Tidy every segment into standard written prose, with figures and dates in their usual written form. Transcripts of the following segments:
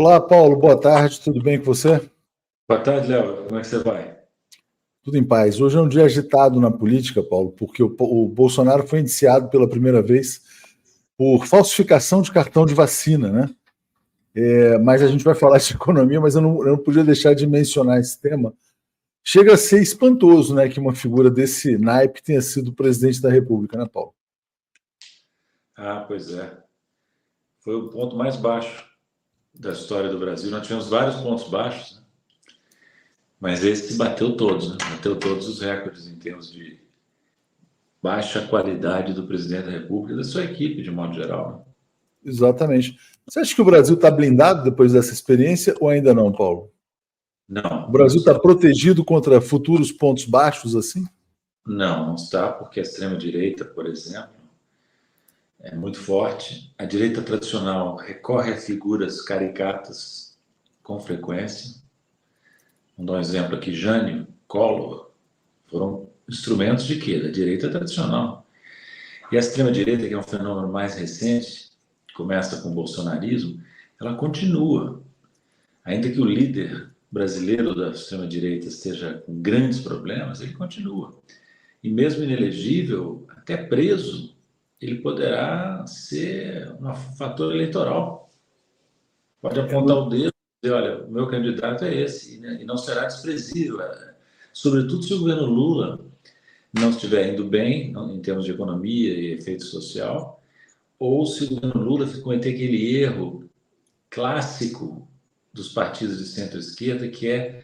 Olá, Paulo, boa tarde, tudo bem com você? Boa tarde, Léo. Como é que você vai? Tudo em paz. Hoje é um dia agitado na política, Paulo, porque o Bolsonaro foi indiciado pela primeira vez por falsificação de cartão de vacina, né? Mas a gente vai falar de economia, mas eu não podia deixar de mencionar esse tema. Chega a ser espantoso, né, que uma figura desse naipe tenha sido presidente da República, né, Paulo? Ah, pois é. Foi o ponto mais baixo da história do Brasil. Nós tivemos vários pontos baixos, né? Mas esse bateu todos, né? Bateu todos os recordes em termos de baixa qualidade do presidente da República e da sua equipe, de modo geral, né? Exatamente. Você acha que o Brasil está blindado depois dessa experiência ou ainda não, Paulo? O Não, não Brasil está está. protegido contra futuros pontos baixos assim? Não, não está, porque a extrema-direita, por exemplo, é muito forte. A direita tradicional recorre a figuras caricatas com frequência. Vamos dar um exemplo aqui: Jânio, Collor, foram instrumentos de quê? Da direita tradicional. E a extrema-direita, que é um fenômeno mais recente, que começa com o bolsonarismo, ela continua. Ainda que o líder brasileiro da extrema-direita esteja com grandes problemas, ele continua. E mesmo inelegível, até preso, ele poderá ser um fator eleitoral. Pode apontar o dedo e dizer, olha, o meu candidato é esse, né? E não será desprezível. Sobretudo se o governo Lula não estiver indo bem em termos de economia e efeito social, ou se o governo Lula cometer aquele erro clássico dos partidos de centro-esquerda, que é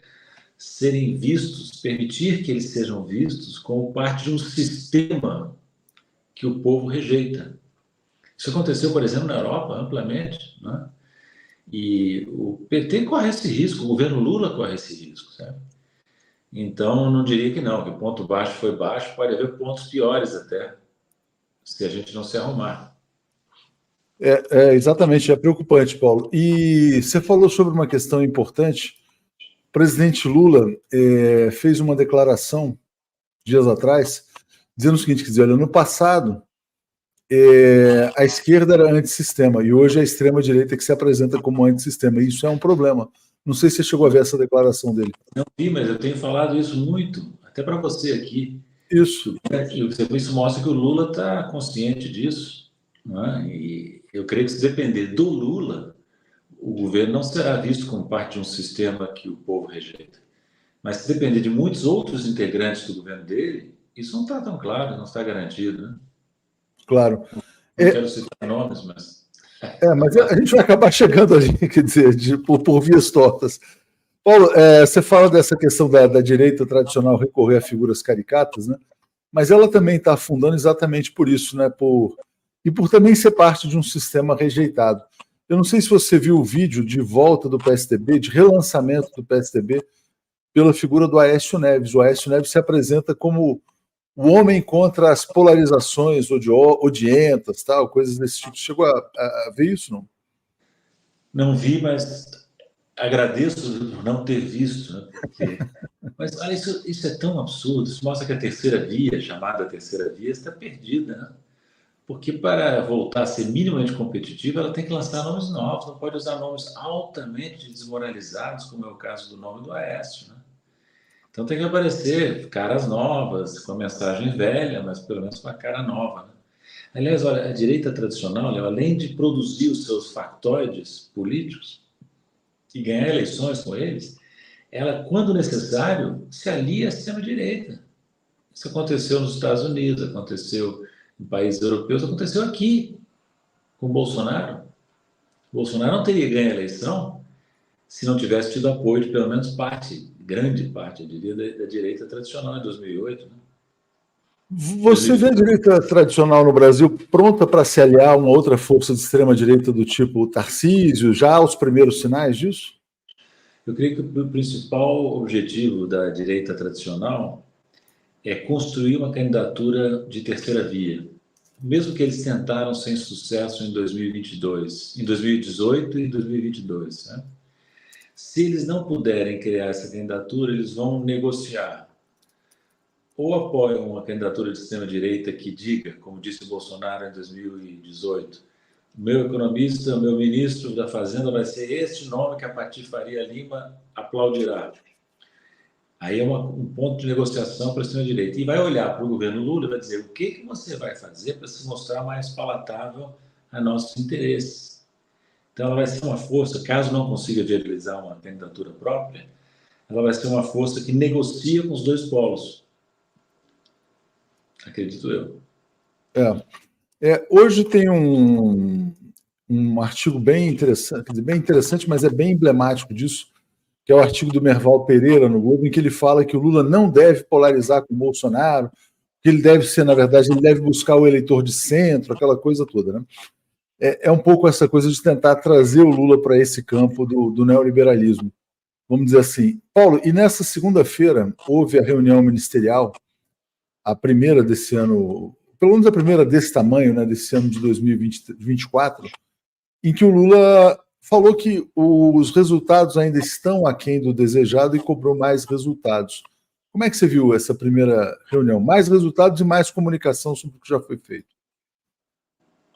serem vistos, permitir que eles sejam vistos como parte de um sistema que o povo rejeita. Isso aconteceu, por exemplo, na Europa, amplamente, né? E o PT corre esse risco, o governo Lula corre esse risco, sabe? Então, eu não diria que não, que o ponto baixo foi baixo, pode haver pontos piores até, se a gente não se arrumar. Exatamente, é preocupante, Paulo. E você falou sobre uma questão importante. O presidente Lula fez uma declaração dias atrás, dizendo o seguinte, quer dizer, olha, no passado a esquerda era antissistema e hoje é a extrema-direita que se apresenta como antissistema. E isso é um problema. Não sei se você chegou a ver essa declaração dele. Não vi, mas eu tenho falado isso muito, até para você aqui. Isso. Isso mostra que o Lula está consciente disso, né? E eu creio que se depender do Lula, o governo não será visto como parte de um sistema que o povo rejeita. Mas se depender de muitos outros integrantes do governo dele, isso não está tão claro, não está garantido, né? Claro. Não quero citar nomes, mas... Mas a gente vai acabar chegando ali, quer dizer, por vias tortas. Paulo, você fala dessa questão da direita tradicional recorrer a figuras caricatas, né? Mas ela também está afundando exatamente por isso, né? E por também ser parte de um sistema rejeitado. Eu não sei se você viu o vídeo de volta do PSDB, de relançamento do PSDB, pela figura do Aécio Neves. O Aécio Neves se apresenta como o homem contra as polarizações odientas, tal, coisas desse tipo. Chegou a ver isso, não? Não vi, mas agradeço por não ter visto, né? Porque... Mas olha, isso é tão absurdo. Isso mostra que a terceira via, chamada terceira via, está perdida, né? Porque para voltar a ser minimamente competitiva, ela tem que lançar nomes novos, não pode usar nomes altamente desmoralizados, como é o caso do nome do Aécio, né? Então tem que aparecer caras novas, com a mensagem velha, mas pelo menos com a cara nova, né? Aliás, olha, a direita tradicional, além de produzir os seus factoides políticos e ganhar eleições com eles, ela, quando necessário, se alia à extrema-direita. Isso aconteceu nos Estados Unidos, aconteceu em países europeus, aconteceu aqui com o Bolsonaro. O Bolsonaro não teria ganho a eleição se não tivesse tido apoio de pelo menos parte, grande parte, eu diria, da direita tradicional em 2008, né? Você vê a direita tradicional no Brasil pronta para se aliar a uma outra força de extrema-direita do tipo Tarcísio, já aos primeiros sinais disso? Eu creio que o principal objetivo da direita tradicional é construir uma candidatura de terceira via. Mesmo que eles tentaram sem sucesso em 2022, em 2018 e 2022, né? Se eles não puderem criar essa candidatura, eles vão negociar. Ou apoiam uma candidatura de extrema-direita que diga, como disse o Bolsonaro em 2018, o meu economista, o meu ministro da Fazenda vai ser este nome que a Patifaria Lima aplaudirá. Aí é um ponto de negociação para a extrema-direita. E vai olhar para o governo Lula e vai dizer o que você vai fazer para se mostrar mais palatável a nossos interesses. Então, ela vai ser uma força, caso não consiga viabilizar uma candidatura própria, ela vai ser uma força que negocia com os dois polos. Acredito eu. Hoje tem um artigo bem interessante, mas é bem emblemático disso, que é o artigo do Merval Pereira no Globo, em que ele fala que o Lula não deve polarizar com o Bolsonaro, que ele deve ser, na verdade, ele deve buscar o eleitor de centro, aquela coisa toda, né? É um pouco essa coisa de tentar trazer o Lula para esse campo do neoliberalismo, vamos dizer assim. Paulo, e nessa segunda-feira houve a reunião ministerial, a primeira desse ano, pelo menos a primeira desse tamanho, né, desse ano de 2024, em que o Lula falou que os resultados ainda estão aquém do desejado e cobrou mais resultados. Como é que você viu essa primeira reunião? Mais resultados e mais comunicação sobre o que já foi feito.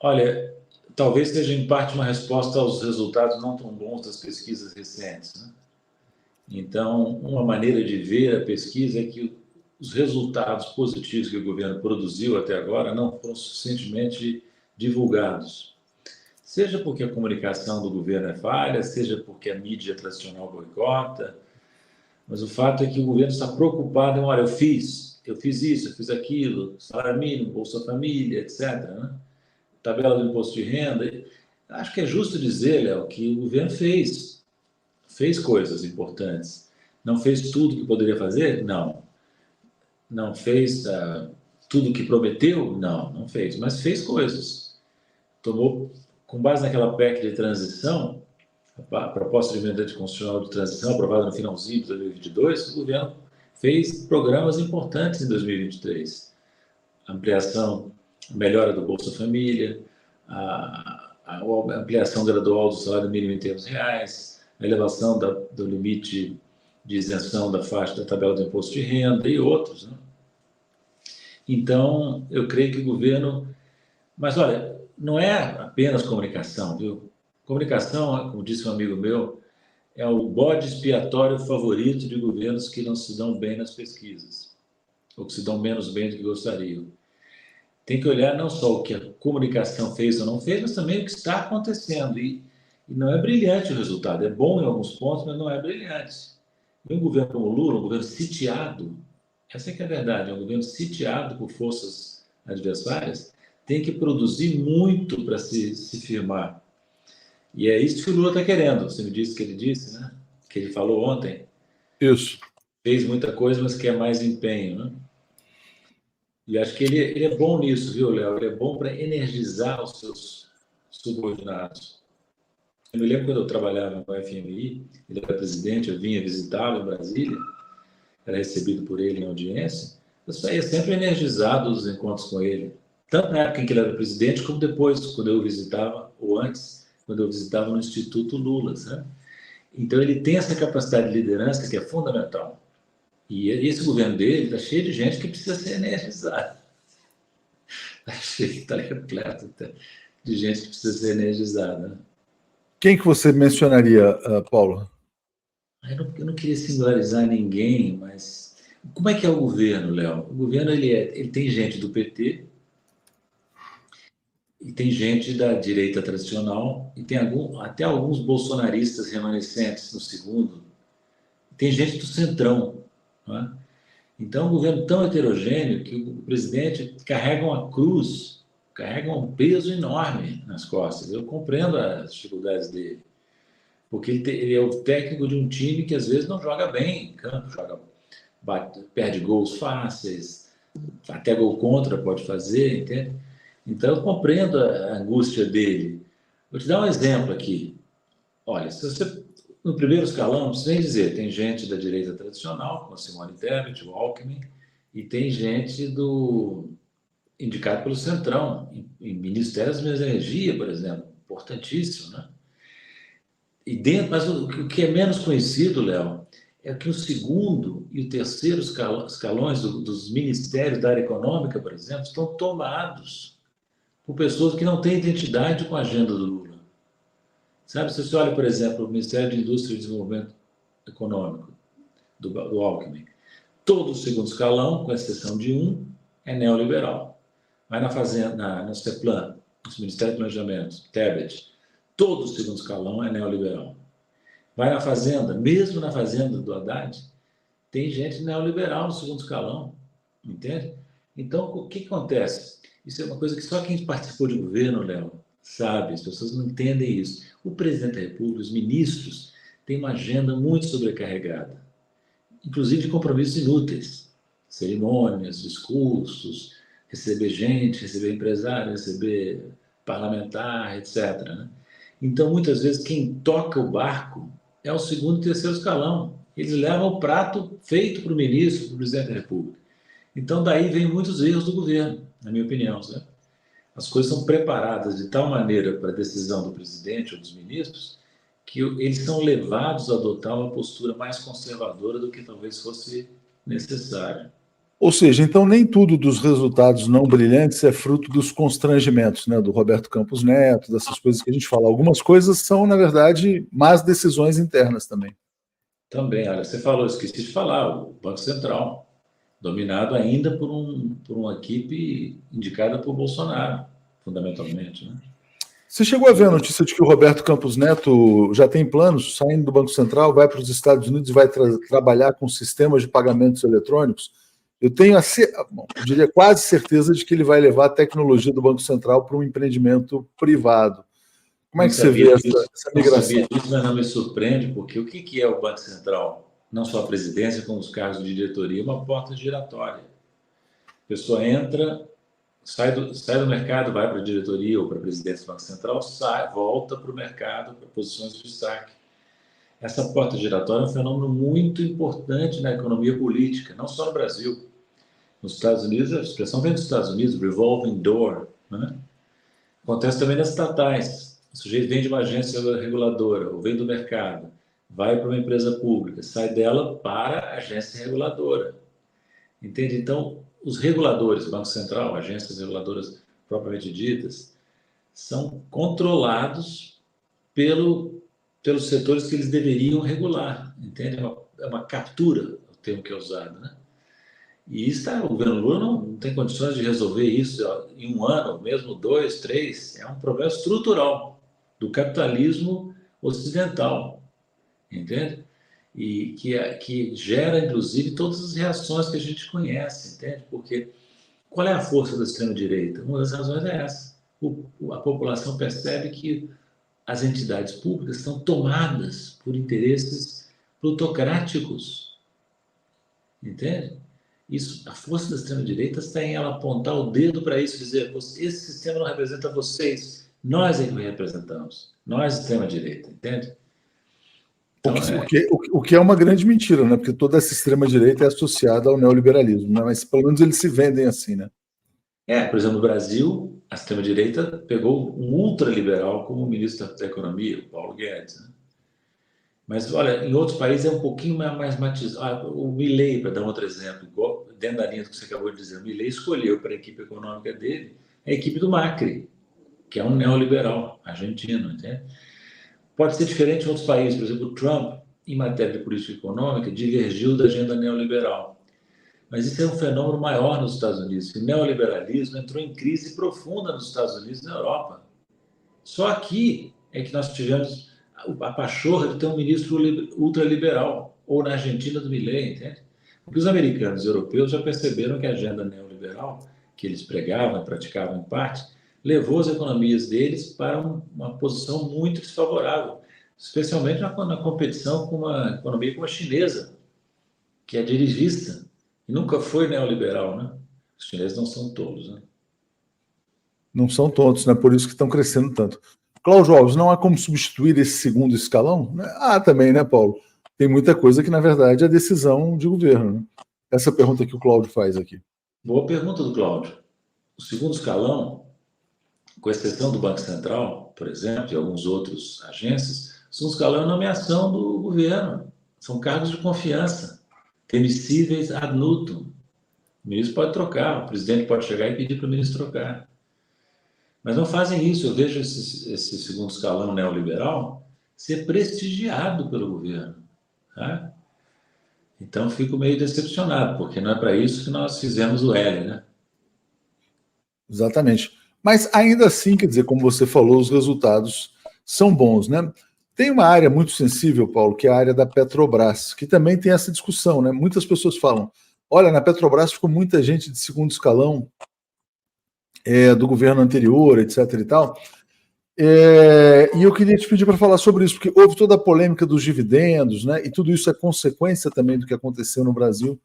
Olha, talvez seja em parte uma resposta aos resultados não tão bons das pesquisas recentes, né? Então, uma maneira de ver a pesquisa é que os resultados positivos que o governo produziu até agora não foram suficientemente divulgados. Seja porque a comunicação do governo é falha, seja porque a mídia tradicional boicota, mas o fato é que o governo está preocupado em, olha, eu fiz isso, eu fiz aquilo, salário mínimo, Bolsa Família, etc., né? Tabela do imposto de renda. Acho que é justo dizer, Léo, que o governo fez coisas importantes. Não fez tudo que poderia fazer? Não. Não fez tudo que prometeu? Não fez, mas fez coisas. Tomou, com base naquela PEC de transição, a proposta de emenda constitucional de transição, aprovada no finalzinho de 2022, o governo fez programas importantes em 2023. Ampliação, melhora do Bolsa Família, a ampliação gradual do salário mínimo em termos reais, a elevação do limite de isenção da faixa da tabela do imposto de renda e outros, né? Então, eu creio que o governo... Mas, olha, não é apenas comunicação, viu? Comunicação, como disse um amigo meu, é o bode expiatório favorito de governos que não se dão bem nas pesquisas, ou que se dão menos bem do que gostariam. Tem que olhar não só o que a comunicação fez ou não fez, mas também o que está acontecendo. E não é brilhante o resultado. É bom em alguns pontos, mas não é brilhante. E um governo como o Lula, um governo sitiado, essa é que é a verdade, é um governo sitiado por forças adversárias, tem que produzir muito para se firmar. E é isso que o Lula está querendo. Você me disse que ele disse, né? Que ele falou ontem. Isso. Fez muita coisa, mas quer mais empenho, né? E acho que ele é bom nisso, viu, Léo? Ele é bom para energizar os seus subordinados. Eu me lembro quando eu trabalhava no FMI, ele era presidente, eu vinha visitá-lo em Brasília, era recebido por ele em audiência, eu saía sempre energizado dos encontros com ele, tanto na época em que ele era presidente, como depois, quando eu visitava, ou antes, quando eu visitava no Instituto Lula, sabe? Então, ele tem essa capacidade de liderança que é fundamental. E esse governo dele está cheio de gente que precisa ser energizada. Está repleto de gente que precisa ser energizada, né? Quem que você mencionaria, Paulo? Eu não queria singularizar ninguém, mas como é que é o governo, Léo? O governo ele tem gente do PT e tem gente da direita tradicional e tem até alguns bolsonaristas remanescentes no segundo. Tem gente do centrão, não é? Então, é um governo tão heterogêneo que o presidente carrega uma cruz, carrega um peso enorme nas costas. Eu compreendo as dificuldades dele, porque ele é o técnico de um time que às vezes não joga bem em campo, perde gols fáceis, até gol contra pode fazer, entende? Então, eu compreendo a angústia dele. Vou te dar um exemplo aqui. Olha, se você, no primeiro escalão, sem dizer, tem gente da direita tradicional, como a Simone Tebet, o Alckmin, e tem gente indicado pelo Centrão, em Ministérios da Energia, por exemplo, importantíssimo, né? Mas o que é menos conhecido, Léo, é que o segundo e o terceiro escalões dos ministérios da área econômica, por exemplo, estão tomados. por pessoas que não têm identidade com a agenda do Lula. Sabe, se você olha, por exemplo, o Ministério de Indústria e Desenvolvimento Econômico, do Alckmin, todo o segundo escalão, com exceção de um, é neoliberal. Vai na Fazenda, no CEPLAN, no Ministério do Planejamento, Tebet, todo o segundo escalão é neoliberal. Vai na Fazenda, mesmo na Fazenda do Haddad, tem gente neoliberal no segundo escalão, entende? Então, o que acontece? Isso é uma coisa que só quem participou de governo, Léo, sabe, as pessoas não entendem isso. O presidente da República, os ministros, têm uma agenda muito sobrecarregada, inclusive de compromissos inúteis, cerimônias, discursos, receber gente, receber empresário, receber parlamentar, etc. Né? Então, muitas vezes, quem toca o barco é o segundo e terceiro escalão. Eles levam o prato feito para o ministro, para o presidente da República. Então, daí vem muitos erros do governo, na minha opinião. Sabe? As coisas são preparadas de tal maneira para a decisão do presidente ou dos ministros que eles são levados a adotar uma postura mais conservadora do que talvez fosse necessário. Ou seja, então nem tudo dos resultados não brilhantes é fruto dos constrangimentos, né, do Roberto Campos Neto, dessas coisas que a gente fala. Algumas coisas são, na verdade, más decisões internas também. Também, olha, você falou, esqueci de falar, o Banco Central, dominado ainda por uma equipe indicada por Bolsonaro, fundamentalmente, né? Você chegou a ver a notícia de que o Roberto Campos Neto já tem planos, saindo do Banco Central, vai para os Estados Unidos e vai trabalhar com sistemas de pagamentos eletrônicos? Eu tenho, eu diria, quase certeza de que ele vai levar a tecnologia do Banco Central para um empreendimento privado. Como é que você vê essa migração? Não sabia disso, mas não me surpreende, porque o que é o Banco Central? Não só a presidência, como os cargos de diretoria, uma porta giratória. A pessoa entra, sai do mercado, vai para a diretoria ou para a presidência do Banco Central, volta para o mercado, para posições de destaque. Essa porta giratória é um fenômeno muito importante na economia política, não só no Brasil. Nos Estados Unidos, a expressão vem dos Estados Unidos, revolving door, né? Acontece também nas estatais. O sujeito vem de uma agência reguladora, ou vem do mercado, vai para uma empresa pública, sai dela para a agência reguladora. Entende? Então, os reguladores, Banco Central, agências reguladoras propriamente ditas, são controlados pelos setores que eles deveriam regular. Entende? É uma captura, o termo que é usado, né? E o governo Lula não tem condições de resolver isso em um ano, mesmo 2, 3. É um problema estrutural do capitalismo ocidental, entende? E que gera, inclusive, todas as reações que a gente conhece, entende? Porque qual é a força da extrema-direita? Uma das razões é essa. A população percebe que as entidades públicas estão tomadas por interesses plutocráticos, entende? Isso, a força da extrema-direita está em ela apontar o dedo para isso e dizer: esse sistema não representa vocês, nós é que representamos, nós, extrema-direita, entende? Então, o que é uma grande mentira, né? Porque toda essa extrema-direita é associada ao neoliberalismo, né? Mas pelo menos eles se vendem assim, né? Por exemplo, no Brasil, a extrema-direita pegou um ultraliberal como ministro da Economia, o Paulo Guedes, né? Mas, olha, em outros países é um pouquinho mais matizado. O Milei, para dar um outro exemplo, dentro da linha do que você acabou de dizer, o Milei escolheu para a equipe econômica dele a equipe do Macri, que é um neoliberal argentino, entende? Pode ser diferente em outros países. Por exemplo, o Trump, em matéria de política econômica, divergiu da agenda neoliberal. Mas isso é um fenômeno maior nos Estados Unidos. O neoliberalismo entrou em crise profunda nos Estados Unidos e na Europa. Só aqui é que nós tivemos a pachorra de ter um ministro ultraliberal, ou na Argentina do Milei, entende? Porque os americanos e europeus já perceberam que a agenda neoliberal que eles pregavam e praticavam em parte levou as economias deles para uma posição muito desfavorável, especialmente na competição com uma economia como a chinesa, que é dirigista e nunca foi neoliberal, né? Os chineses não são todos, né? Não são todos, né? Por isso que estão crescendo tanto. Cláudio Alves, não há como substituir esse segundo escalão? Também, né, Paulo? Tem muita coisa que, na verdade, é decisão de governo, né? Essa pergunta que o Cláudio faz aqui. Boa pergunta do Cláudio. O segundo escalão, com exceção do Banco Central, por exemplo, e alguns outros agências, o segundo escalão é a nomeação do governo. São cargos de confiança, temissíveis ad nutum. O ministro pode trocar, o presidente pode chegar e pedir para o ministro trocar. Mas não fazem isso. Eu vejo esse segundo escalão neoliberal ser prestigiado pelo governo. Tá? Então, fico meio decepcionado, porque não é para isso que nós fizemos o L, né? Exatamente. Mas ainda assim, quer dizer, como você falou, os resultados são bons, né? Tem uma área muito sensível, Paulo, que é a área da Petrobras, que também tem essa discussão, né? Muitas pessoas falam: olha, na Petrobras ficou muita gente de segundo escalão do governo anterior, etc. e tal. E eu queria te pedir para falar sobre isso, porque houve toda a polêmica dos dividendos, né? E tudo isso é consequência também do que aconteceu no Brasil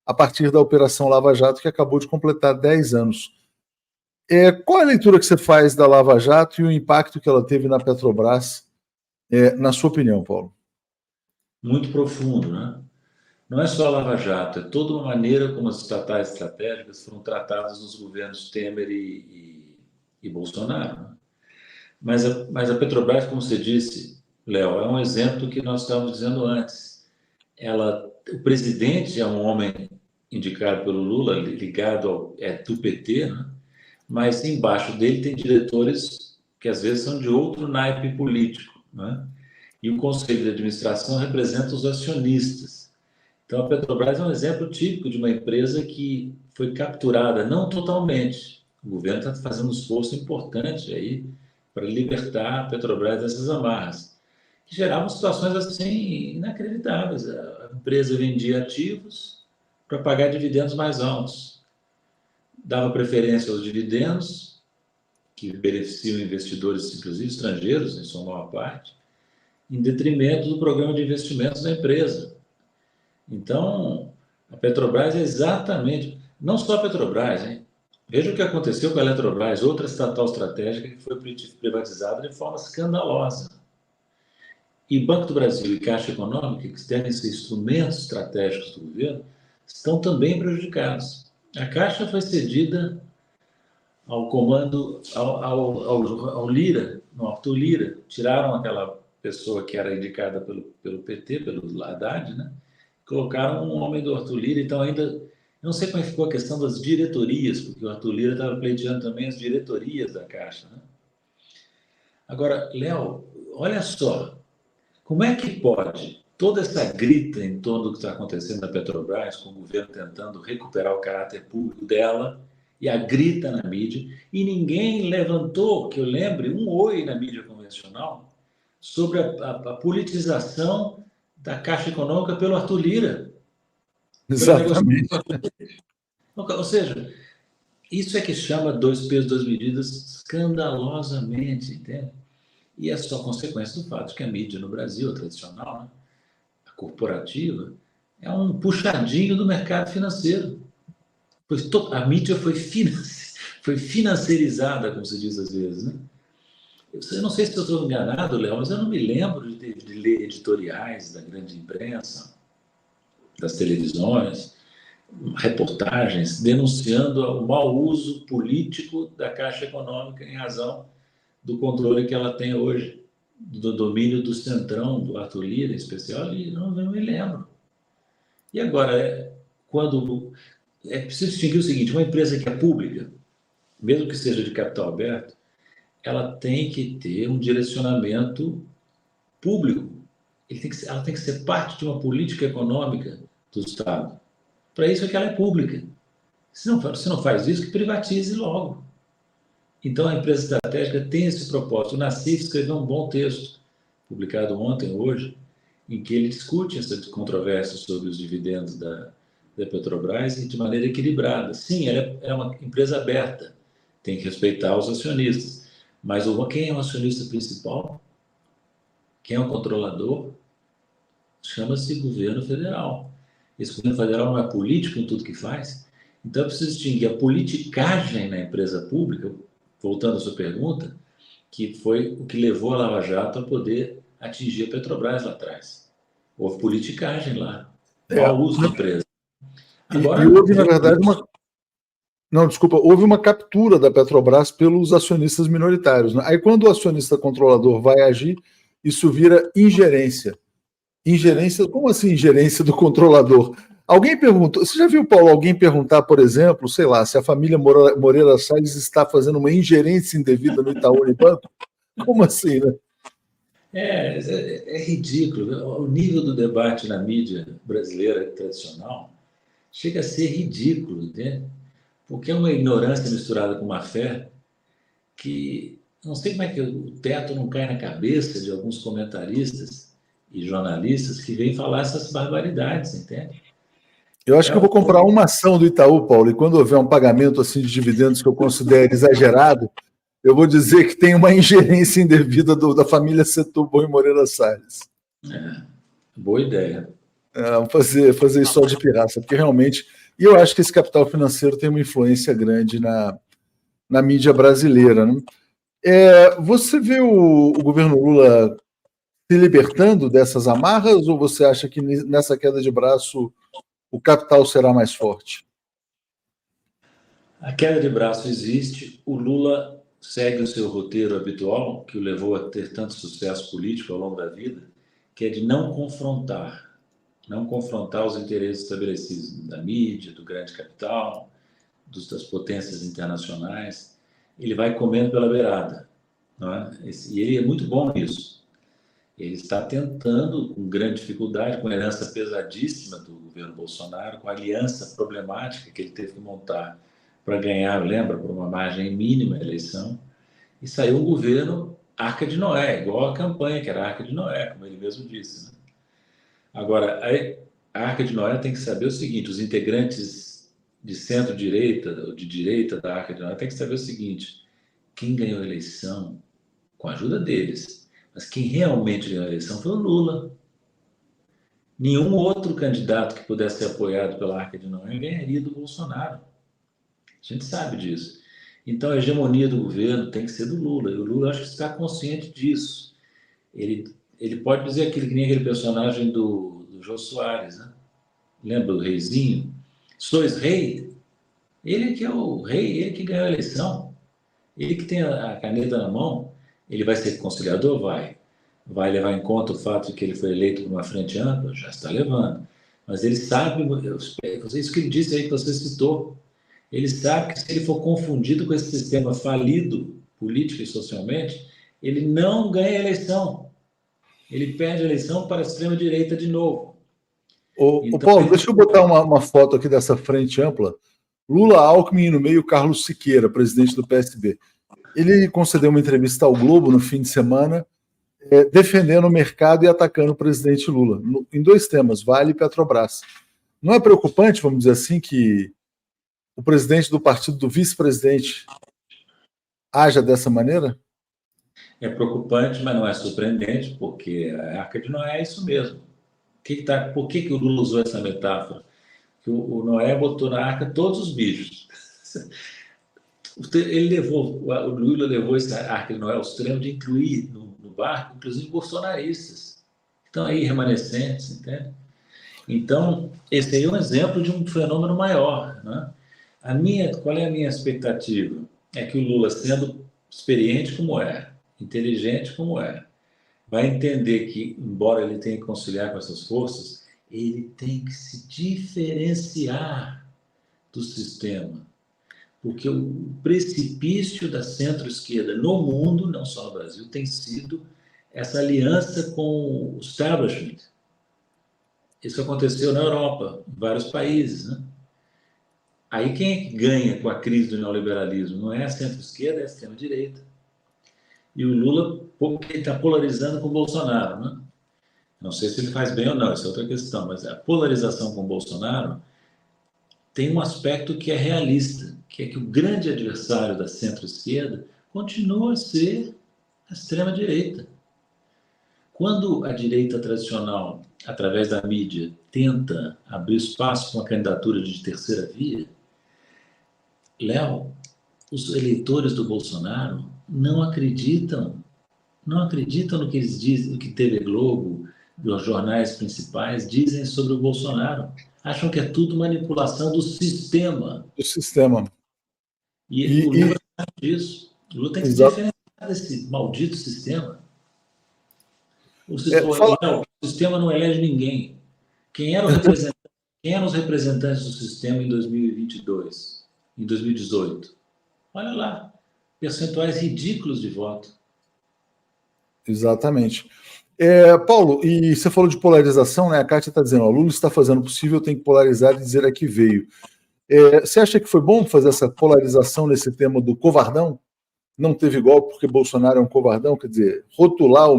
a partir da Operação Lava Jato, que acabou de completar 10 anos. Qual é a leitura que você faz da Lava Jato e o impacto que ela teve na Petrobras, na sua opinião, Paulo? Muito profundo, né? Não é só a Lava Jato, é toda uma maneira como as estatais estratégicas foram tratadas nos governos Temer e Bolsonaro. Né? Mas a Petrobras, como você disse, Léo, é um exemplo que nós estávamos dizendo antes. O presidente é um homem indicado pelo Lula, ligado do PT, né? Mas embaixo dele tem diretores que às vezes são de outro naipe político. Né? E o conselho de administração representa os acionistas. Então, a Petrobras é um exemplo típico de uma empresa que foi capturada, não totalmente. O governo está fazendo um esforço importante aí para libertar a Petrobras dessas amarras, que geravam situações assim inacreditáveis. A empresa vendia ativos para pagar dividendos mais altos, dava preferência aos dividendos, que beneficiam investidores, inclusive estrangeiros, em sua maior parte, em detrimento do programa de investimentos da empresa. Então, a Petrobras é exatamente, não só a Petrobras, hein? Veja o que aconteceu com a Eletrobras, outra estatal estratégica que foi privatizada de forma escandalosa. E Banco do Brasil e Caixa Econômica, que devem ser instrumentos estratégicos do governo, estão também prejudicados. A Caixa foi cedida ao comando, ao Lira, no Arthur Lira. Tiraram aquela pessoa que era indicada pelo PT, pelo Haddad, né? Colocaram um homem do Arthur Lira, então ainda não sei como ficou a questão das diretorias, porque o Arthur Lira estava pleiteando também as diretorias da Caixa. Né? Agora, Léo, olha só, como é que pode toda essa grita em torno do que está acontecendo na Petrobras, com o governo tentando recuperar o caráter público dela, e a grita na mídia, e ninguém levantou, que eu lembre, um oi na mídia convencional sobre a politização da Caixa Econômica pelo Arthur Lira. Exatamente. Ou seja, isso é que chama dois pesos, duas medidas escandalosamente, entende? E é só consequência do fato de que a mídia no Brasil, a tradicional, né, a corporativa, é um puxadinho do mercado financeiro. Pois a mídia foi financeirizada, como se diz às vezes, né? Eu não sei se eu estou enganado, Léo, mas eu não me lembro de ler editoriais da grande imprensa, das televisões, reportagens denunciando o mau uso político da Caixa Econômica em razão do controle que ela tem hoje, do domínio do Centrão, do Arthur Lira em especial, e não me lembro. E agora, quando é preciso distinguir o seguinte: uma empresa que é pública, mesmo que seja de capital aberto, ela tem que ter um direcionamento público. Ela tem que ser parte de uma política econômica do Estado. Para isso é que ela é pública. Se não faz isso, que privatize logo. Então, a empresa estratégica tem esse propósito. O Nassif escreveu um bom texto, publicado ontem, hoje, em que ele discute essa controvérsia sobre os dividendos da Petrobras e de maneira equilibrada. Sim, ela é uma empresa aberta, tem que respeitar os acionistas. Mas quem é o acionista principal? Quem é o controlador? Chama-se governo federal. Esse governo federal não é político em tudo que faz. Então, é preciso distinguir a politicagem na empresa pública, voltando à sua pergunta, que foi o que levou a Lava Jato a poder atingir a Petrobras lá atrás. Houve politicagem lá, mau uso da empresa. Agora, houve, na verdade, houve uma captura da Petrobras pelos acionistas minoritários. Né? Aí, quando o acionista controlador vai agir, isso vira ingerência. Ingerência, como assim ingerência do controlador? Alguém perguntou, você já viu, Paulo, alguém perguntar, por exemplo, sei lá, se a família Moreira Salles está fazendo uma ingerência indevida no Itaú Unibanco? Como assim, né? É ridículo. O nível do debate na mídia brasileira tradicional chega a ser ridículo, entende? Porque é uma ignorância misturada com uma fé que não sei como é que o teto não cai na cabeça de alguns comentaristas e jornalistas que vêm falar essas barbaridades, entende? Eu acho É que eu vou o comprar uma ação do Itaú, Paulo, e quando houver um pagamento assim de dividendos que eu considere exagerado, eu vou dizer que tem uma ingerência indevida da família Setúbal e Moreira Salles. boa ideia. Fazer isso só de pirraça, porque realmente. E eu acho que esse capital financeiro tem uma influência grande na mídia brasileira. Né? Você vê o governo Lula se libertando dessas amarras ou você acha que nessa queda de braço o capital será mais forte? A queda de braço existe, o Lula segue o seu roteiro habitual, que o levou a ter tanto sucesso político ao longo da vida, que é de não confrontar os interesses estabelecidos da mídia, do grande capital, das potências internacionais. Ele vai comendo pela beirada, não é? E ele é muito bom nisso. Ele está tentando, com grande dificuldade, com a herança pesadíssima do governo Bolsonaro, com a aliança problemática que ele teve que montar para ganhar, lembra, por uma margem mínima a eleição, e saiu um governo Arca de Noé, igual a campanha que era Arca de Noé, como ele mesmo disse. Né? Agora, a Arca de Noé tem que saber o seguinte: os integrantes de centro-direita, ou de direita da Arca de Noé, tem que saber o seguinte: quem ganhou a eleição, com a ajuda deles, mas quem realmente ganhou a eleição foi o Lula. Nenhum outro candidato que pudesse ser apoiado pela Arca de Noé ganharia do Bolsonaro. A gente sabe disso. Então, a hegemonia do governo tem que ser do Lula. E o Lula, acho que está consciente disso. Ele pode dizer que nem aquele personagem do Jô Soares, né? Lembra do reizinho? Sois rei? Ele que é o rei, ele que ganhou a eleição. Ele que tem a caneta na mão. Ele vai ser conciliador? Vai levar em conta o fato de que ele foi eleito por uma frente ampla? Já está levando. Mas ele sabe, isso que ele disse aí, que você citou, ele sabe que se ele for confundido com esse sistema falido, política e socialmente, ele não ganha a eleição. Ele perde a eleição para a extrema-direita de novo. Ô Paulo, deixa eu botar uma foto aqui dessa frente ampla. Lula, Alckmin e no meio Carlos Siqueira, presidente do PSB. Ele concedeu uma entrevista ao Globo no fim de semana, defendendo o mercado e atacando o presidente Lula, em dois temas, Vale e Petrobras. Não é preocupante, vamos dizer assim, que o presidente do partido do vice-presidente haja dessa maneira? É preocupante, mas não é surpreendente, porque a Arca de Noé é isso mesmo. Por que o Lula usou essa metáfora? Que o Noé botou na arca todos os bichos. O Lula levou essa Arca de Noé ao extremo de incluir no barco, inclusive bolsonaristas. Estão aí remanescentes, entende? Então, esse aí é um exemplo de um fenômeno maior. Né? Qual é a minha expectativa? É que o Lula, sendo experiente como é, inteligente como é, vai entender que, embora ele tenha que conciliar com essas forças, ele tem que se diferenciar do sistema. Porque o precipício da centro-esquerda no mundo, não só no Brasil, tem sido essa aliança com o establishment. Isso aconteceu na Europa, em vários países. Né? Aí quem é que ganha com a crise do neoliberalismo? Não é a centro-esquerda, é a extrema-direita. E o Lula está polarizando com o Bolsonaro. Né? Não sei se ele faz bem ou não, isso é outra questão, mas a polarização com o Bolsonaro tem um aspecto que é realista, que é que o grande adversário da centro-esquerda continua a ser a extrema-direita. Quando a direita tradicional, através da mídia, tenta abrir espaço para uma candidatura de terceira via, Léo, os eleitores do Bolsonaro não acreditam no que eles dizem, no que TV Globo, os jornais principais dizem sobre o Bolsonaro. Acham que é tudo manipulação do sistema. Do sistema. E o Lula sabe disso. O Lula tem que se diferenciar desse maldito sistema. O sistema não elege ninguém. Quem era o representante Quem eram os representantes do sistema em 2022, em 2018? Olha lá, percentuais ridículos de voto. Exatamente. Paulo, e você falou de polarização, né? A Kátia está dizendo, ó, Lula está fazendo o possível, tem que polarizar e dizer a que veio. Você acha que foi bom fazer essa polarização nesse tema do covardão? Não teve golpe porque Bolsonaro é um covardão? Quer dizer, rotular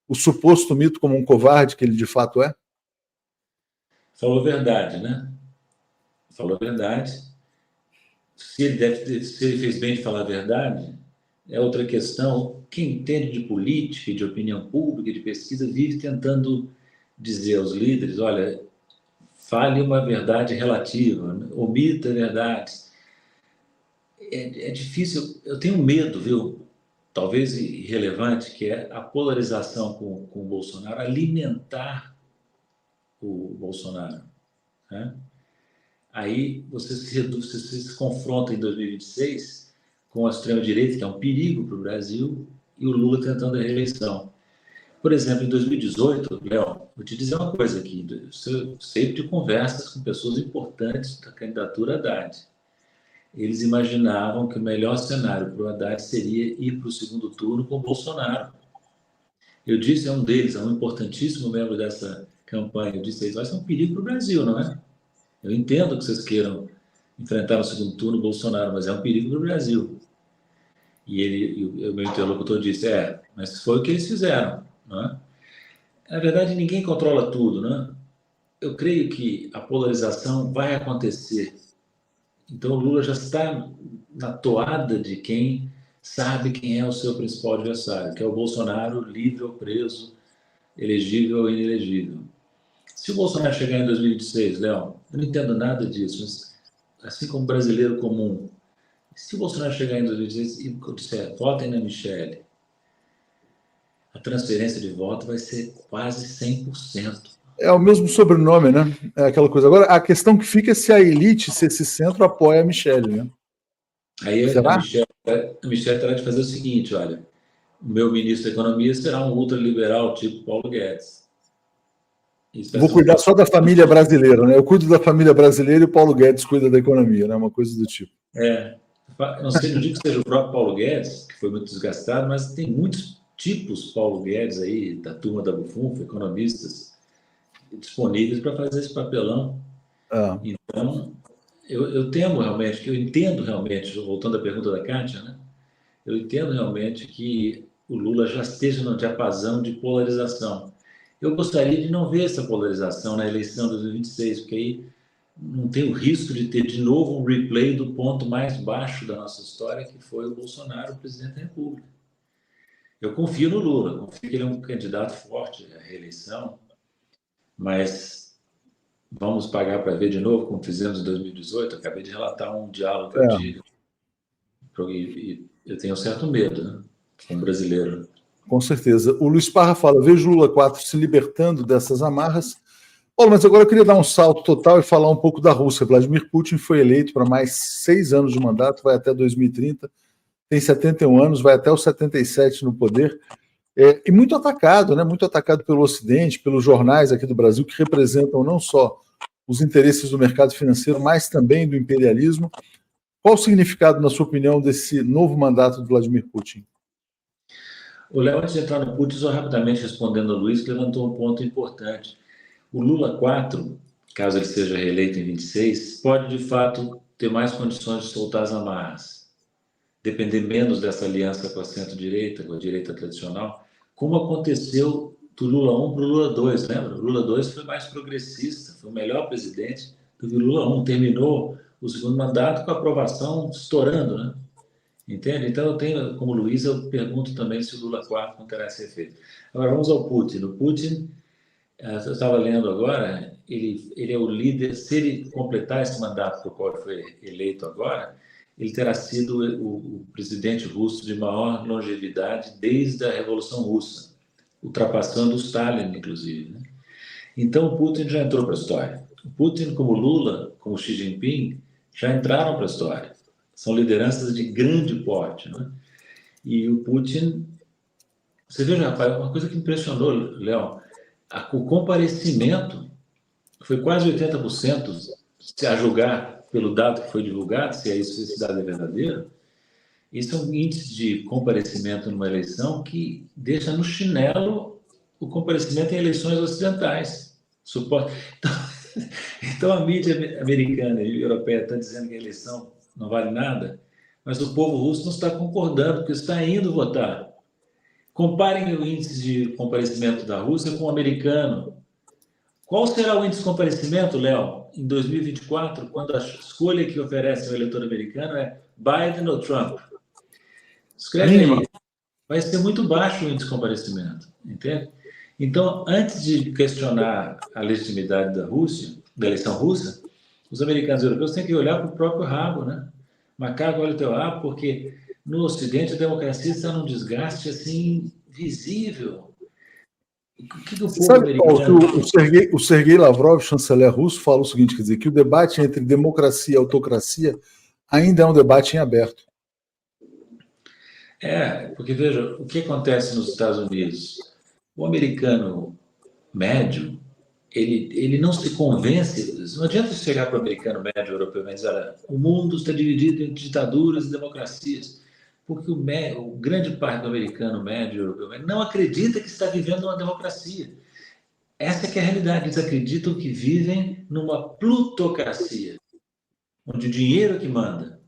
o suposto mito como um covarde, que ele de fato é? Falou a verdade, né? Falou a verdade. Se ele fez bem de falar a verdade, é outra questão. Quem entende de política, de opinião pública, de pesquisa, vive tentando dizer aos líderes, olha, fale uma verdade relativa, omita verdades. É difícil, eu tenho medo, viu? Talvez irrelevante, que é a polarização com o Bolsonaro, alimentar o Bolsonaro, né? Aí você se confronta em 2026 com a extrema-direita, que é um perigo para o Brasil, e o Lula tentando a reeleição. Por exemplo, em 2018, Léo, vou te dizer uma coisa aqui, eu sei de conversas com pessoas importantes da candidatura Haddad. Eles imaginavam que o melhor cenário para o Haddad seria ir para o segundo turno com o Bolsonaro. Eu disse a um deles, a um importantíssimo membro dessa campanha, eu disse a eles, vai ser um perigo para o Brasil, não é? Eu entendo que vocês queiram enfrentar no segundo turno o Bolsonaro, mas é um perigo para o Brasil. E o meu interlocutor disse, mas foi o que eles fizeram, não é? Na verdade, ninguém controla tudo, né? Eu creio que a polarização vai acontecer. Então, o Lula já está na toada de quem sabe quem é o seu principal adversário, que é o Bolsonaro, livre ou preso, elegível ou inelegível. Se o Bolsonaro chegar em 2026, Léo, eu não entendo nada disso, mas assim como brasileiro comum, se o Bolsonaro chegar em 2026 e disser, votem na Michelle, a transferência de voto vai ser quase 100%. É o mesmo sobrenome, né? É aquela coisa. Agora, a questão que fica é se a elite, se esse centro apoia a Michelle, né? Aí Será? a Michelle terá de fazer o seguinte, olha, o meu ministro da Economia será um ultraliberal tipo Paulo Guedes. Isso vai Vou ser uma cuidar coisa... só da família brasileira, né? Eu cuido da família brasileira e o Paulo Guedes cuida da economia, né? Uma coisa do tipo. Não sei, não digo que seja o próprio Paulo Guedes, que foi muito desgastado, mas tem muitos tipos Paulo Guedes aí, da turma da Bufunfa, economistas, disponíveis para fazer esse papelão. Então, eu temo realmente, que eu entendo realmente, voltando à pergunta da Kátia, né? Eu entendo realmente que o Lula já esteja no diapasão de polarização. Eu gostaria de não ver essa polarização na eleição de 2026, porque aí não tem o risco de ter de novo um replay do ponto mais baixo da nossa história, que foi o Bolsonaro, o presidente da República. Eu confio no Lula, confio que ele é um candidato forte à reeleição, mas vamos pagar para ver de novo, como fizemos em 2018. Acabei de relatar um diálogo que eu tive, e eu tenho um certo medo, né, como brasileiro. Com certeza. O Luiz Parra fala, vejo Lula 4 se libertando dessas amarras. Paulo, mas agora eu queria dar um salto total e falar um pouco da Rússia. Vladimir Putin foi eleito para mais 6 anos de mandato, vai até 2030, tem 71 anos, vai até os 77 no poder, e muito atacado, né? Muito atacado pelo Ocidente, pelos jornais aqui do Brasil, que representam não só os interesses do mercado financeiro, mas também do imperialismo. Qual o significado, na sua opinião, desse novo mandato do Vladimir Putin? O Léo, antes de entrar no Putin, só rapidamente respondendo ao Luiz, que levantou um ponto importante. O Lula 4, caso ele seja reeleito em 26, pode, de fato, ter mais condições de soltar as amarras, depender menos dessa aliança com a centro-direita, com a direita tradicional, como aconteceu do Lula 1 para o Lula 2, lembra? O Lula 2 foi mais progressista, foi o melhor presidente do que o Lula 1, terminou o segundo mandato com a aprovação estourando, né? Entende? Então, eu tenho, como Luiz, eu pergunto também se o Lula 4 não terá esse efeito. Agora, vamos ao Putin. O Putin, eu estava lendo agora, ele é o líder, se ele completar esse mandato para o qual foi eleito agora, ele terá sido o presidente russo de maior longevidade desde a Revolução Russa, ultrapassando o Stalin, inclusive, né? Então, o Putin já entrou para a história. O Putin, como Lula, como Xi Jinping, já entraram para a história. São lideranças de grande porte, né? E o Putin... Você veja, rapaz, uma coisa que impressionou, Léo, o comparecimento foi quase 80%, se a julgar pelo dado que foi divulgado, se esse dado é verdadeiro. Isso é um índice de comparecimento numa eleição que deixa no chinelo o comparecimento em eleições ocidentais. Suporte. Então, a mídia americana e europeia está dizendo que a eleição não vale nada, mas o povo russo não está concordando, porque está indo votar. Comparem o índice de comparecimento da Rússia com o americano. Qual será o índice de comparecimento, Léo, em 2024, quando a escolha que oferece o eleitor americano é Biden ou Trump? Escreve aí. Vai ser muito baixo o índice de comparecimento, entende? Então, antes de questionar a legitimidade da Rússia, da eleição russa, os americanos e europeus têm que olhar para o próprio rabo, né? Macaco, olha o teu rabo, porque no Ocidente a democracia está num desgaste assim visível. O que o povo Sabe, Paulo, americano... que o Sergei Lavrov, chanceler russo, fala o seguinte, quer dizer, que o debate entre democracia e autocracia ainda é um debate em aberto. Porque veja, o que acontece nos Estados Unidos? O americano médio, ele não se convence, não adianta chegar para o americano médio europeu e dizer, olha, o mundo está dividido entre ditaduras e democracias, porque o grande parte do americano médio europeu não acredita que está vivendo uma democracia. Essa que é a realidade, eles acreditam que vivem numa plutocracia, onde o dinheiro é que manda.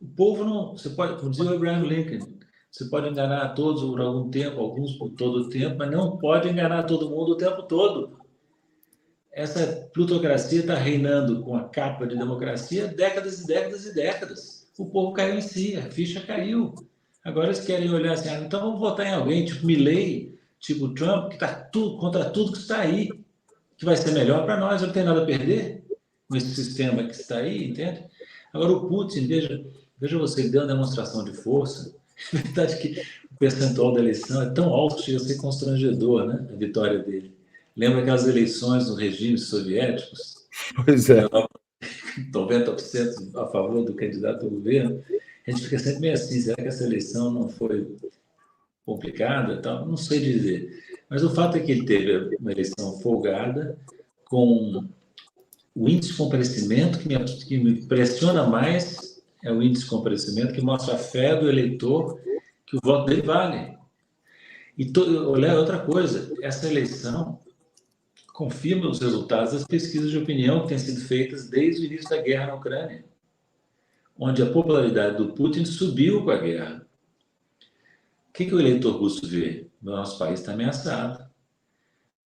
O povo não, você pode, como dizia o Abraham Lincoln, você pode enganar a todos por algum tempo, alguns por todo o tempo, mas não pode enganar todo mundo o tempo todo. Essa plutocracia está reinando com a capa de democracia décadas e décadas e décadas. O povo caiu em si, a ficha caiu. Agora eles querem olhar assim, então vamos votar em alguém, tipo Milley, tipo Trump, que está contra tudo que está aí, que vai ser melhor para nós, não tem nada a perder com esse sistema que está aí, entende? Agora o Putin, veja você, ele deu uma demonstração de força. É verdade que o percentual da eleição é tão alto que chega a ser constrangedor, né? A vitória dele. Lembra aquelas eleições nos regimes soviéticos? Pois é. 90% a favor do candidato ao governo. A gente fica sempre meio assim, será que essa eleição não foi complicada? Tal? Não sei dizer. Mas o fato é que ele teve uma eleição folgada, com o índice de comparecimento que me impressiona mais é o índice de comparecimento que mostra a fé do eleitor que o voto dele vale. E olhar outra coisa, essa eleição confirma os resultados das pesquisas de opinião que têm sido feitas desde o início da guerra na Ucrânia, onde a popularidade do Putin subiu com a guerra. O que o eleitor russo vê? O nosso país está ameaçado.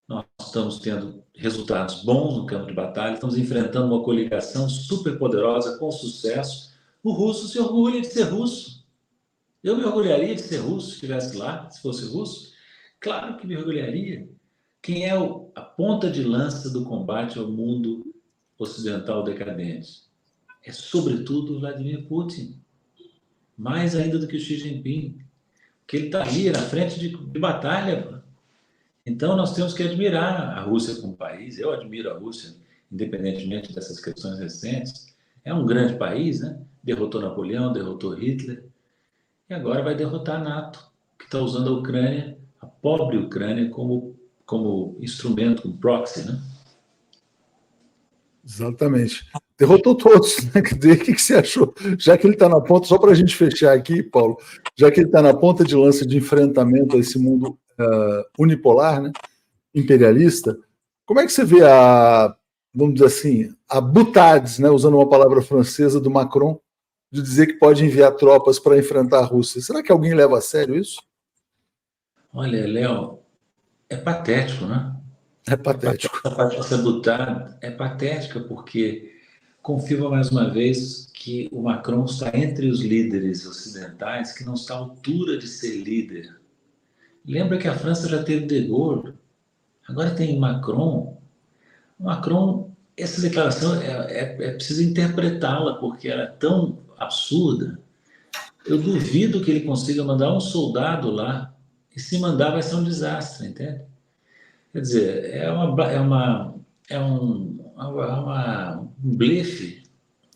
Nós estamos tendo resultados bons no campo de batalha, estamos enfrentando uma coligação superpoderosa com sucesso. O russo se orgulha de ser russo. Eu me orgulharia de ser russo se estivesse lá, se fosse russo. Claro que me orgulharia. Quem é a ponta de lança do combate ao mundo ocidental decadente? É, sobretudo, Vladimir Putin. Mais ainda do que o Xi Jinping. Porque ele está ali na frente de batalha. Então, nós temos que admirar a Rússia como país. Eu admiro a Rússia, independentemente dessas questões recentes. É um grande país, né? Derrotou Napoleão, derrotou Hitler. E agora vai derrotar a NATO, que está usando a Ucrânia, a pobre Ucrânia, como instrumento, como proxy, né? Exatamente. Derrotou todos, né? O que você achou? Já que ele está na ponta, só para a gente fechar aqui, Paulo, já que ele está na ponta de lança de enfrentamento a esse mundo unipolar, né? Imperialista, como é que você vê vamos dizer assim, a boutade, né? Usando uma palavra francesa do Macron, de dizer que pode enviar tropas para enfrentar a Rússia? Será que alguém leva a sério isso? Olha, Léo, é patético, né? É patético. Essa boutade é patética porque confirma mais uma vez que o Macron está entre os líderes ocidentais que não está à altura de ser líder. Lembra que a França já teve De Gaulle, agora tem Macron. Macron, essa declaração é preciso interpretá-la porque ela é tão absurda. Eu duvido que ele consiga mandar um soldado lá e se mandar vai ser um desastre, entende? Quer dizer, um blefe.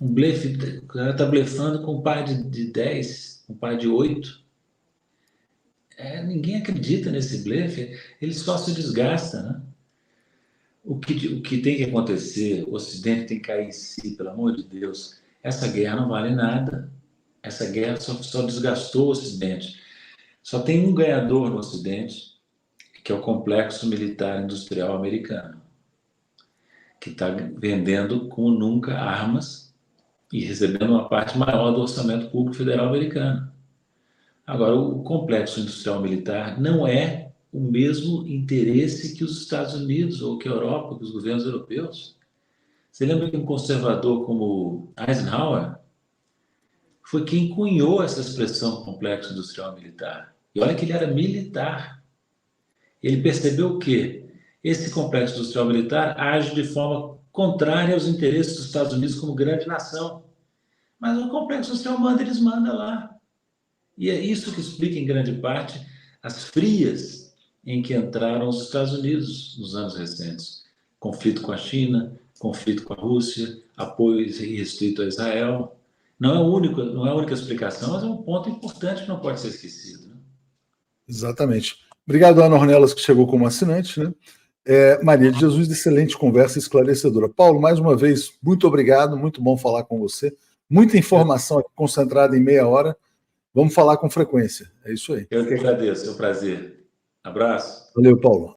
Um blefe, o cara está blefando com um par de 10, um par de 8. Ninguém acredita nesse blefe, ele só se desgasta, né? o que tem que acontecer, o Ocidente tem que cair em si, pelo amor de Deus. Essa guerra não vale nada. Essa guerra só desgastou o Ocidente. Só tem um ganhador no Ocidente, que é o complexo militar industrial americano, que está vendendo como nunca armas e recebendo uma parte maior do orçamento público federal americano. Agora, o complexo industrial militar não é o mesmo interesse que os Estados Unidos ou que a Europa, que os governos europeus. Você lembra que um conservador como Eisenhower foi quem cunhou essa expressão complexo industrial militar? E olha que ele era militar. Ele percebeu que esse complexo industrial militar age de forma contrária aos interesses dos Estados Unidos como grande nação. Mas o complexo industrial manda, eles mandam lá. E é isso que explica, em grande parte, as frias em que entraram os Estados Unidos nos anos recentes. Conflito com a China, conflito com a Rússia, apoio irrestrito a Israel. Não é a única explicação, mas é um ponto importante que não pode ser esquecido. Né? Exatamente. Obrigado, Ana Ornelas, que chegou como assinante, né? Maria de Jesus, excelente conversa esclarecedora. Paulo, mais uma vez, muito obrigado, muito bom falar com você. Muita informação aqui concentrada em meia hora. Vamos falar com frequência. É isso aí. Eu que agradeço, é um prazer. Abraço. Valeu, Paulo.